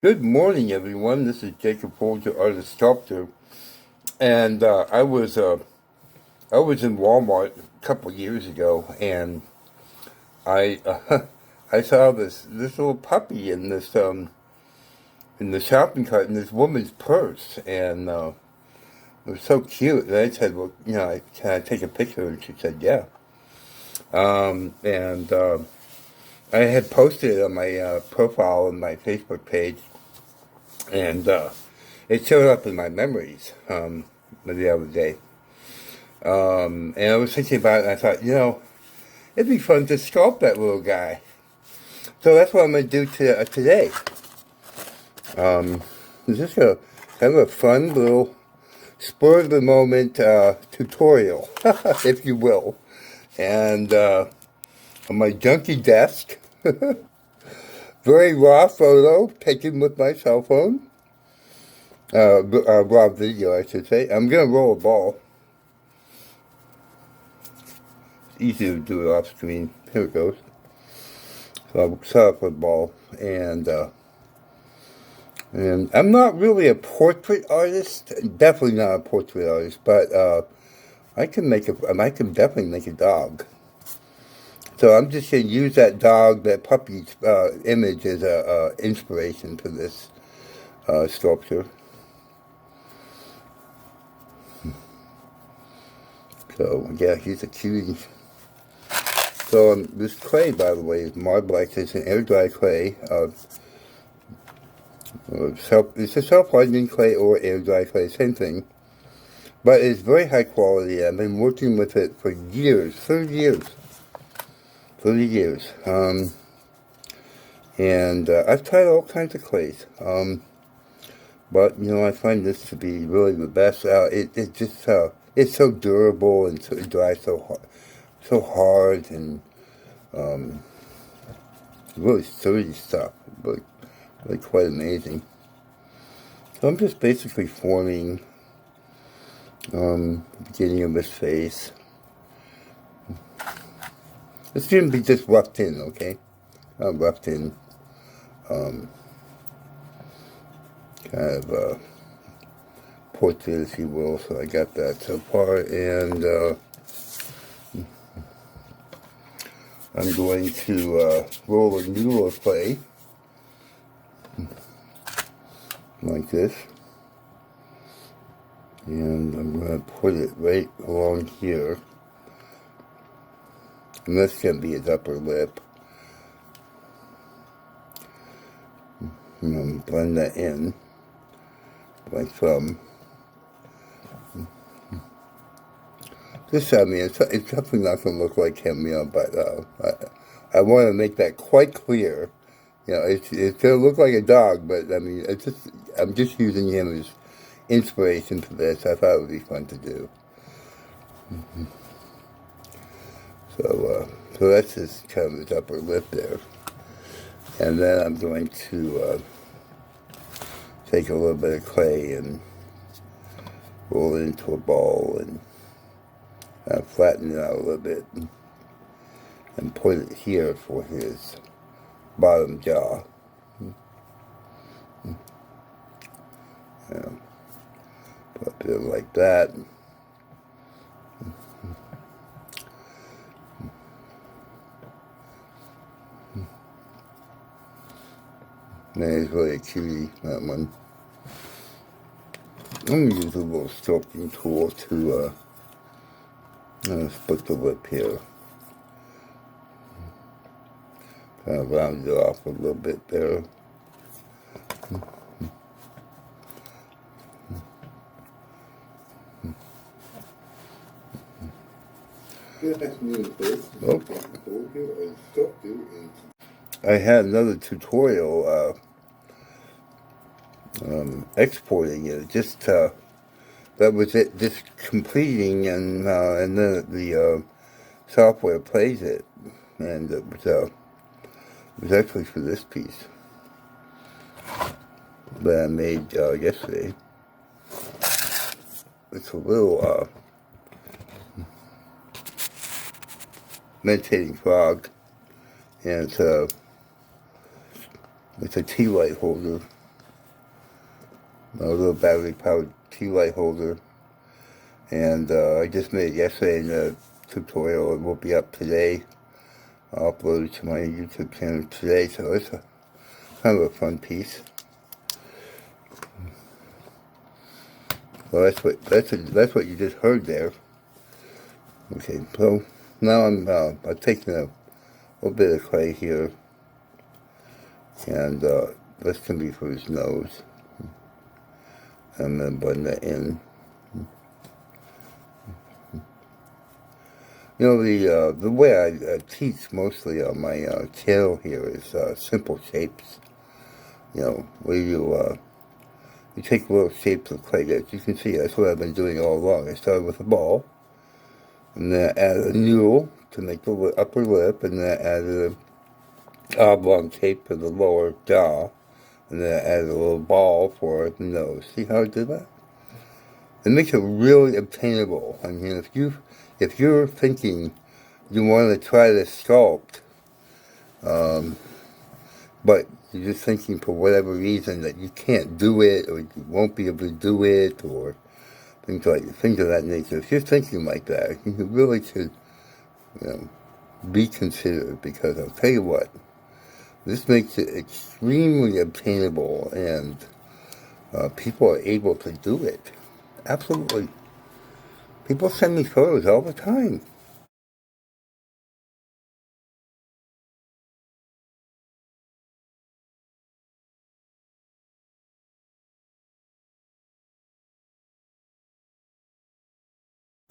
Good morning, everyone. This is Jacob Folger, artist sculptor, and I was in Walmart a couple of years ago, and I I saw this little puppy in the shopping cart in this woman's purse, and it was so cute. And I said, "Well, can I take a picture?" And she said, "Yeah." And I had posted it on my profile on my Facebook page, and it showed up in my memories the other day. And I was thinking about it, and I thought, it'd be fun to sculpt that little guy. So that's what I'm going to do today. It's just a kind of a fun little spur of the moment tutorial, if you will. And on my junky desk, very raw photo taken with my cell phone. Raw video, I should say. I'm going to roll a ball. It's easy to do it off screen. Here it goes. So I'll set up a ball, and I'm not really a portrait artist. Definitely not a portrait artist, but I can definitely make a dog. So I'm just going to use that puppy's image as a inspiration for this sculpture. So yeah, he's a cutie. So this clay, by the way, is Marblex. It's an air dry clay. It's a self-hardening clay or air dry clay, same thing. But it's very high quality. I've been working with it for years, 30 years. 30 years. And I've tried all kinds of clays. But I find this to be really the best. It's so durable, and it dries so hard, and really sturdy stuff. Really quite amazing. So I'm just basically forming the beginning of his face. It's going to be just roughed in, okay? Roughed in. Kind of a portrait, if you will. So I got that so far, and I'm going to roll a noodle of clay like this, and I'm going to put it right along here, and this can be his upper lip. And blend that in like some. It's definitely not going to look like him, but I want to make that quite clear. It's going to look like a dog, but I mean, I'm just using him as inspiration for this. I thought it would be fun to do. So that's his kind of his upper lip there, and then I'm going to take a little bit of clay and roll it into a ball and flatten it out a little bit and put it here for his bottom jaw. Put it like that. Man, he's really a cutie, that one. I'm going to use a little sculpting tool to split the lip here. Kind of round it off a little bit there. I had another tutorial exporting it. That was it. Just completing, and then the software plays it, and it was actually for this piece that I made yesterday. It's a little meditating frog, and it's a tea light holder. a little battery-powered tea light holder. And I just made it yesterday in the tutorial. It will be up today. I'll upload it to my YouTube channel today, so it's kind of a fun piece. Well, that's what you just heard there. Okay, so now I'm taking a little bit of clay here, and this can be for his nose. I'm gonna blend that in. You know, the way I teach mostly on my channel here is simple shapes. You know, where you take little shapes of clay. As you can see, that's what I've been doing all along. I started with a ball, and then I added a newel to make the upper lip, and then I added an oblong shape for the lower jaw, and then I added a little ball for the nose. See how I did that? It makes it really obtainable. I mean, if you're thinking you want to try to sculpt, but you're just thinking for whatever reason that you can't do it, or you won't be able to do it, or things of that nature. If you're thinking like that, you really should, you know, be considerate, because I'll tell you what, this makes it extremely obtainable, and people are able to do it. Absolutely. People send me photos all the time.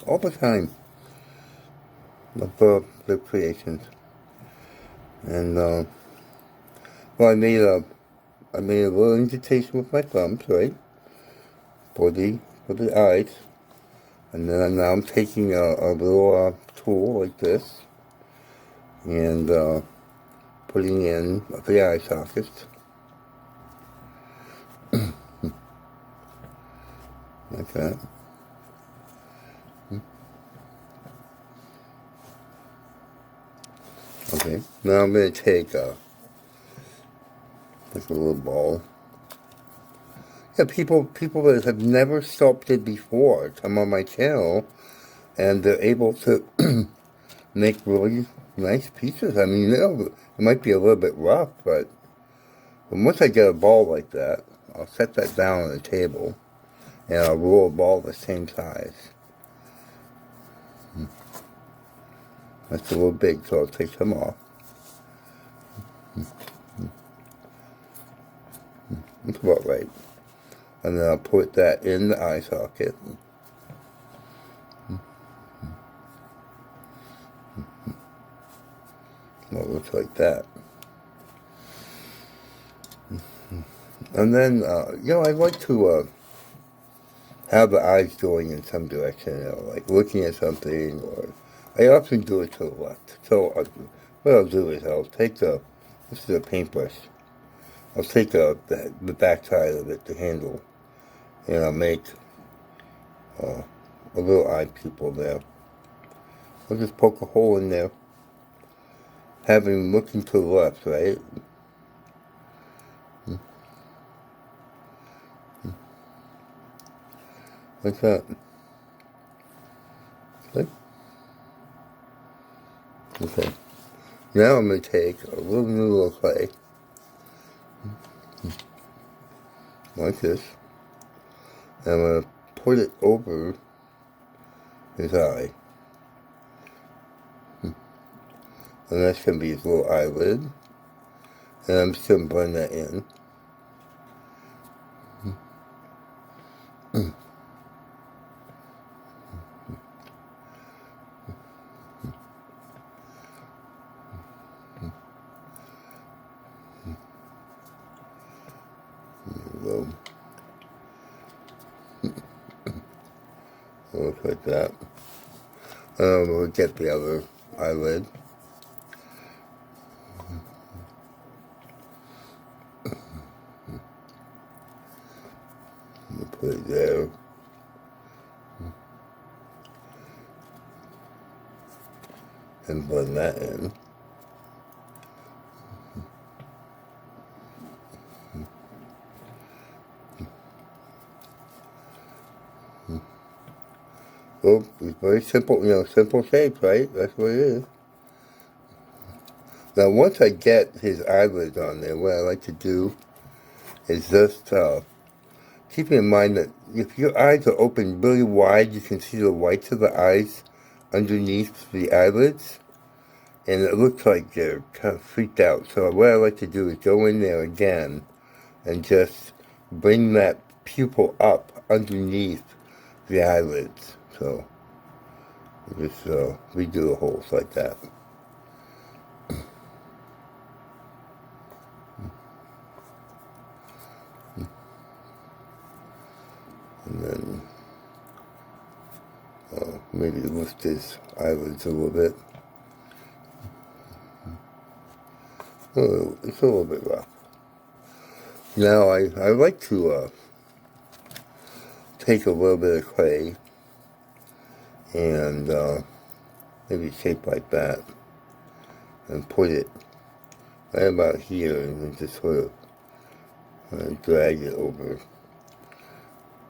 All the time. Of the creations. And, well, I made a little indentation with my thumbs, right? For the eyes. And then now I'm taking a little tool like this, and putting in the eye sockets. Like that. Okay, now I'm going to take like a little ball. Yeah, people that have never sculpted before come on my channel, and they're able to make really nice pieces. I mean, you know, it might be a little bit rough, but once I get a ball like that, I'll set that down on the table, and I'll roll a ball the same size. That's a little big, so I'll take some off. That's about right. And then I'll put that in the eye socket. Well, it looks like that. And then, you know, I like to have the eyes going in some direction, you know, like looking at something, or I often do it to the left. So what I'll do is I'll take this is a paintbrush, I'll take the back side of it, the handle, and I'll make a little eye pupil there. I'll just poke a hole in there, having looking to the left, right? Like that. Okay. Okay. Now I'm going to take a little noodle of clay, like this, and I'm going to put it over his eye. And that's going to be his little eyelid. And I'm just going to blend that in. Look like that. We'll get the other eyelid. We'll put it there. And blend that in. Oh, it's very simple, simple shape, right? That's what it is. Now, once I get his eyelids on there, what I like to do is just keep in mind that if your eyes are open really wide, you can see the whites of the eyes underneath the eyelids, and it looks like they're kind of freaked out. So what I like to do is go in there again and just bring that pupil up underneath the eyelids. So just redo the holes like that. And then maybe lift his eyelids a little bit. Oh, it's a little bit rough. Now I like to take a little bit of clay and maybe shape like that and put it right about here and then just sort of drag it over.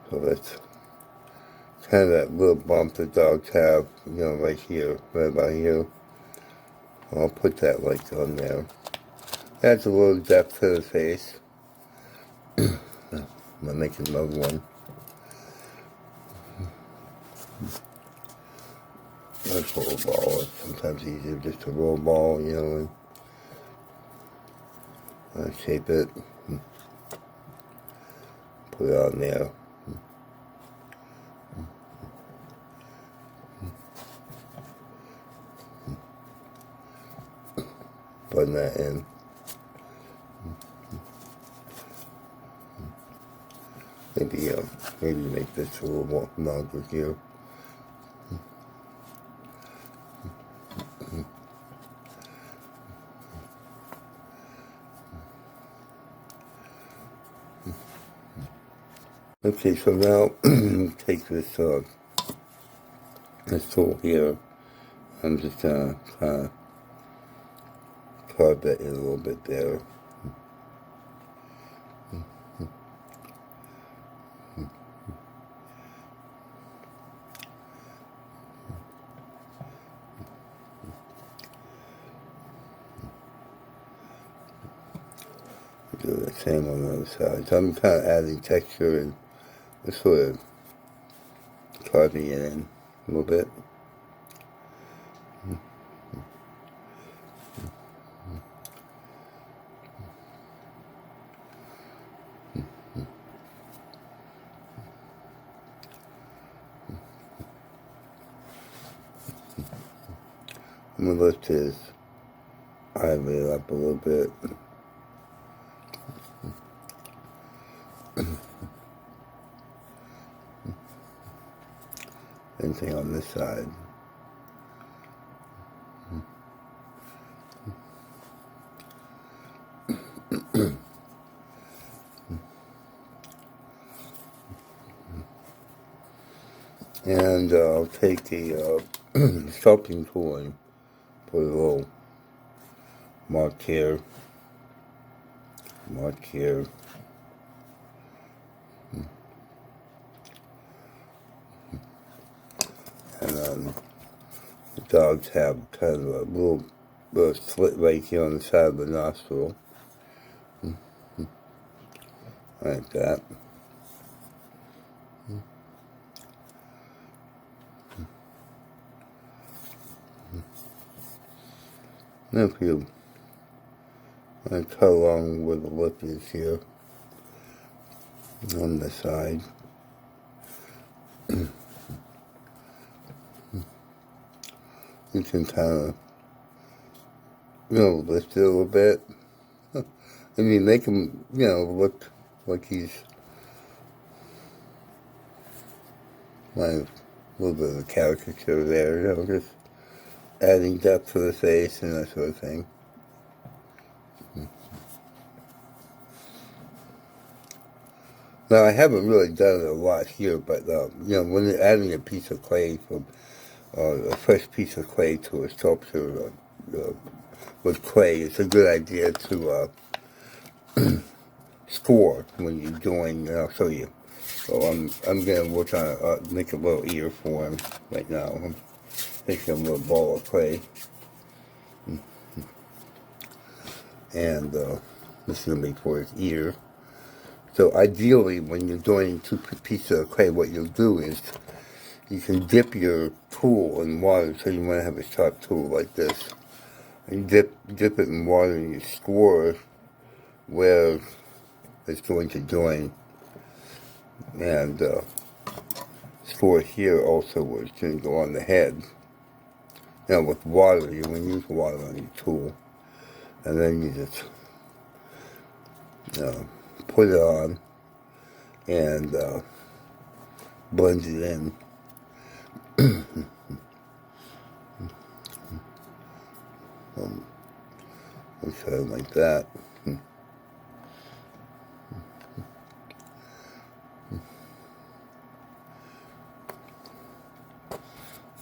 So that's kind of that little bump that dogs have, right here, right about here. I'll put that like on there. Adds a little depth to the face. I'm making another one. Let's roll a ball. It's sometimes easier just to roll a ball, and shape it. Put it on there. Putting that in. Maybe make this a little more longer here. Okay, so now take this tool here. I'm just gonna kind of carve that in a little bit there. Do the same on the other side. So I'm kind of adding texture and just sort of carving it in a little bit. I'm going to lift his eyelid up a little bit. Same thing on this side. And I'll take the sculpting tool and put a little mark here, and then the dogs have kind of a little slit right here on the side of the nostril, like that. And if you cut along where the lip is here, on the side, you can kind of, lift it a little bit. I mean, make him, look like he's like a little bit of a caricature there, just adding depth to the face and that sort of thing. Now, I haven't really done it a lot here, but, when you're adding a piece of clay, a fresh piece of clay to a sculpture with clay, it's a good idea to score when you're doing, I'll show you. So I'm gonna work on make a little ear for him right now. I'm making a little ball of clay, and this is gonna be for his ear. So ideally, when you're doing two pieces of clay, what you'll do is you can dip your tool in water. So you want to have a sharp tool like this. And you dip it in water and you score where it's going to join, and score here also where it's going to go on the head. Now with water, you want to use water on your tool, and then you just put it on and blend it in. Like that.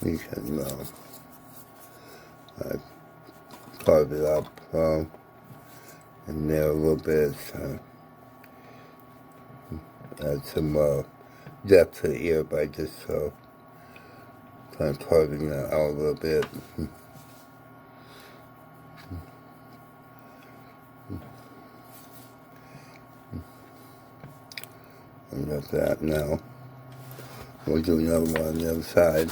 You can carve it up in there a little bit. Add some depth to the ear by just kind of carving that out a little bit. I got that now. We'll do another one on the other side.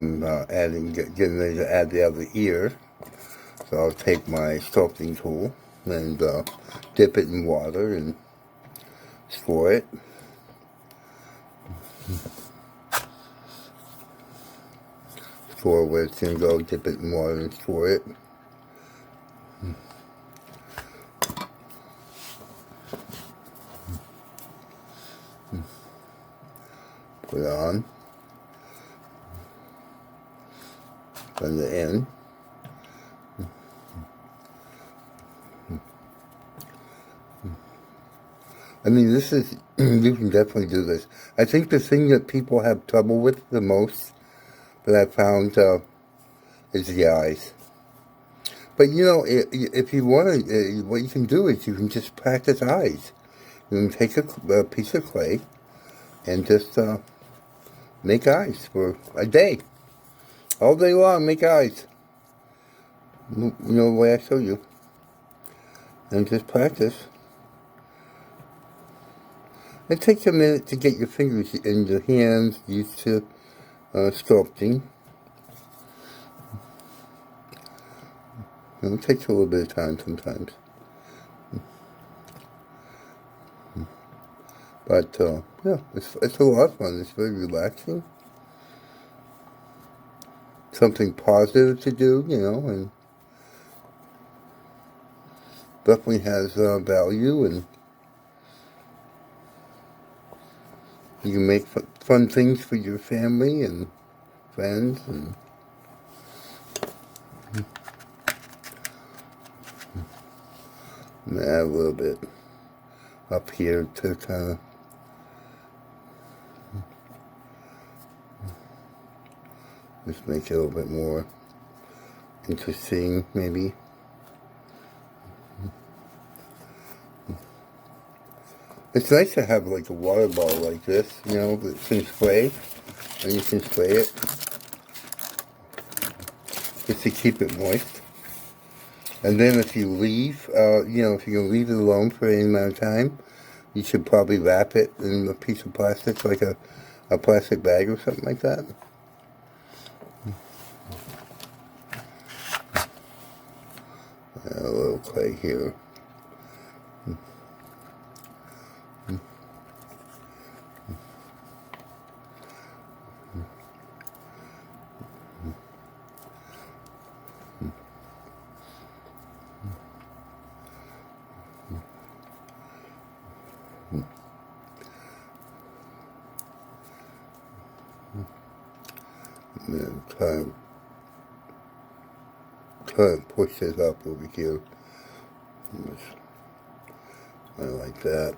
I'm getting ready to add the other ear. So I'll take my sculpting tool and dip it in water and score it. Score where it's going to go, dip it in water and score it. Put it on. Blend it in. I mean, this is, you can definitely do this. I think the thing that people have trouble with the most that I found is the eyes. But you know, if you want to, what you can do is you can just practice eyes. You can take a piece of clay and just make eyes for a day. All day long, make eyes. You know the way I show you. And just practice. It takes a minute to get your fingers and your hands used to sculpting. It takes a little bit of time sometimes. But, yeah, it's a lot of fun. It's very relaxing. Something positive to do, you know, and definitely has value, and you can make fun things for your family and friends, and I'm going to add a little bit up here to kind of just make it a little bit more interesting, maybe. It's nice to have like a water ball like this, you know, that can spray, and you can spray it just to keep it moist. And then if you leave, you know, if you're going to leave it alone for any amount of time, you should probably wrap it in a piece of plastic, like a plastic bag or something like that. A little clay here. And then try and push this up over here. I like that.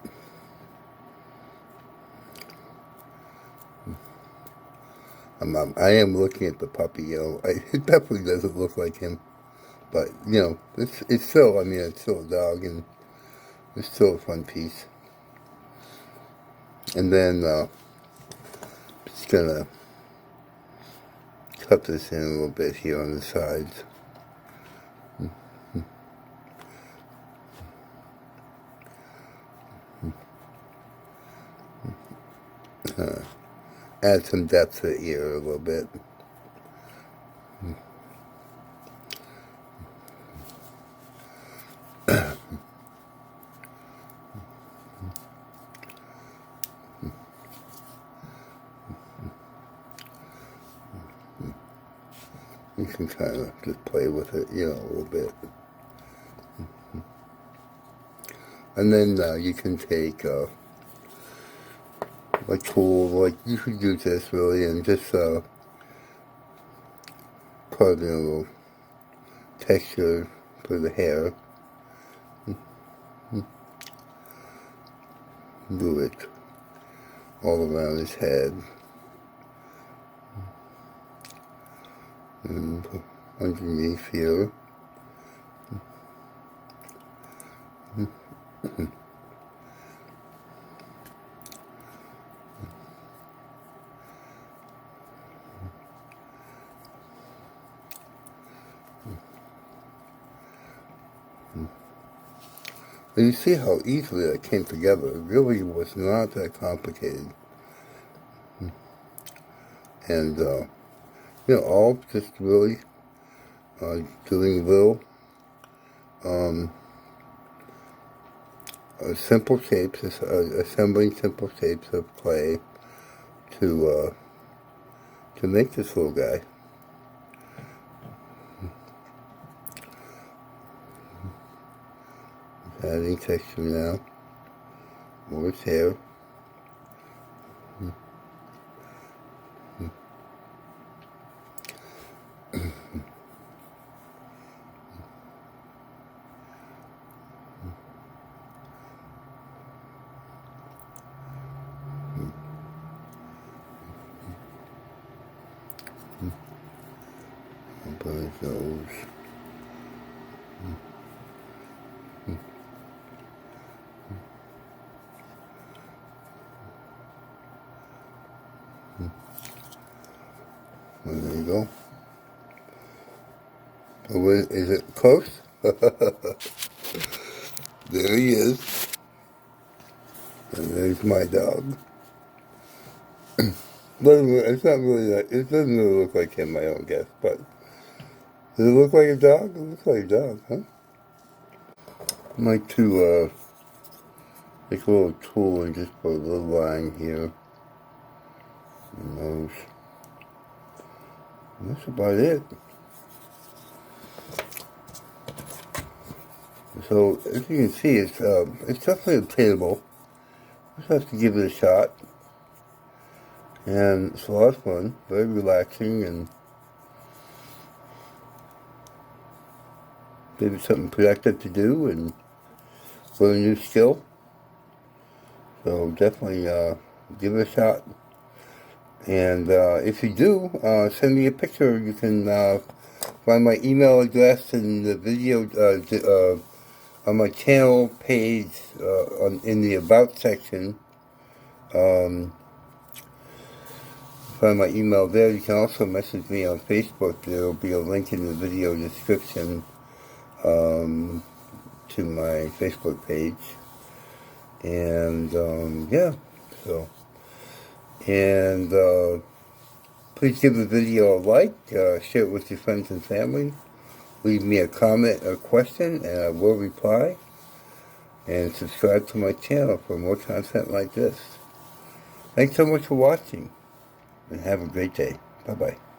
I am looking at the puppy, you know. It definitely doesn't look like him, but you know, it's still. I mean, it's still a dog, and It's still a fun piece. And then just gonna cut this in a little bit here on the sides. Add some depth to the ear a little bit. You can kind of just play with it, you know, a little bit. And then you can take a tool, like you could use this really, and just put in a little texture for the hair. Do it all around his head. And underneath here. And you see how easily that came together. It really was not that complicated. And, you know, all just really doing little simple shapes, assembling simple shapes of clay to make this little guy. Adding texture now over his hair. Up on his nose. Well, there you go. Oh, is it close? There he is. And there's my dog. It's not really that, it doesn't really look like him, I don't guess, but does it look like a dog? It looks like a dog, huh? I like to take a little tool and just put a little line here. And nose. And that's about it. So as you can see, it's definitely obtainable. Just have to give it a shot. And it's a lot of fun, very relaxing, and maybe something productive to do and learn a new skill. So definitely give it a shot. And if you do, send me a picture. You can find my email address in the video on my channel page in the About section. Find my email there. You can also message me on Facebook. There will be a link in the video description to my Facebook page. And yeah, so. And please give the video a like, share it with your friends and family. Leave me a comment or question, and I will reply. And subscribe to my channel for more content like this. Thanks so much for watching, and have a great day. Bye-bye.